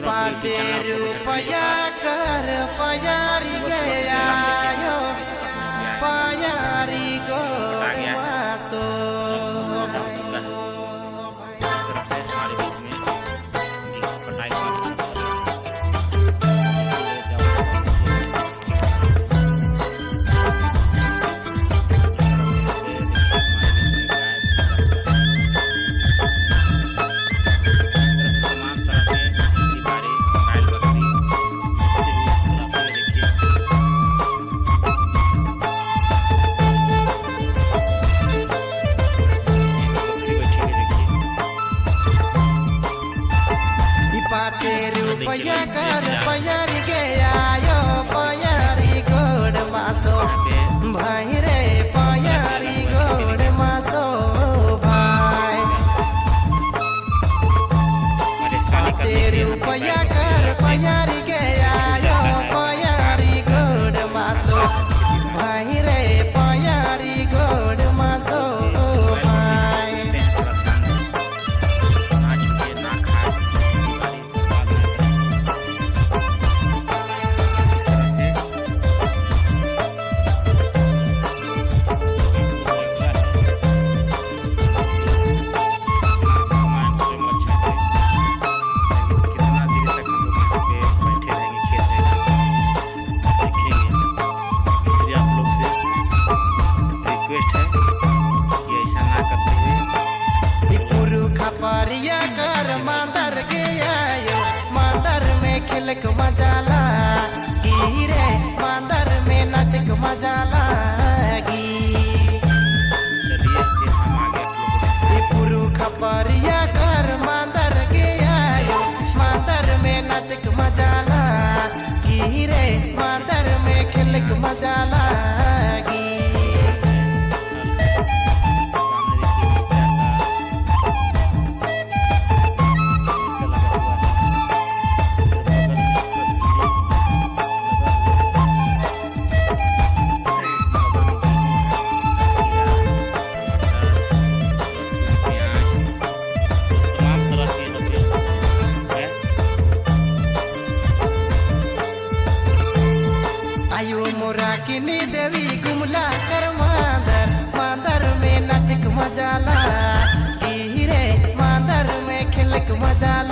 पाँचे रुपया कर पयारी गया यो पयारी को मासो रुपया कर पयारी गया यो पयारी गोड़ मासो भाई रे पयारी गोड़ मासो भाई पाँचे रुपया कर पयारी गया यो पयारी गोड़ मासो भाई रे पयारी गोड़ मासो परिया कर मांदर गया यो मांदर में खिलक मजाला गिरे मांदर में नचक मजाला गी पुरुख परिया कर मांदर गया यो मांदर में नचक मजाला गिरे मांदर में खिलक मजाला गी आयु मोरा किनी देवी गुमला कर मांदर मांदर में नचक मजाला गिरे मांदर में खिलक मजाला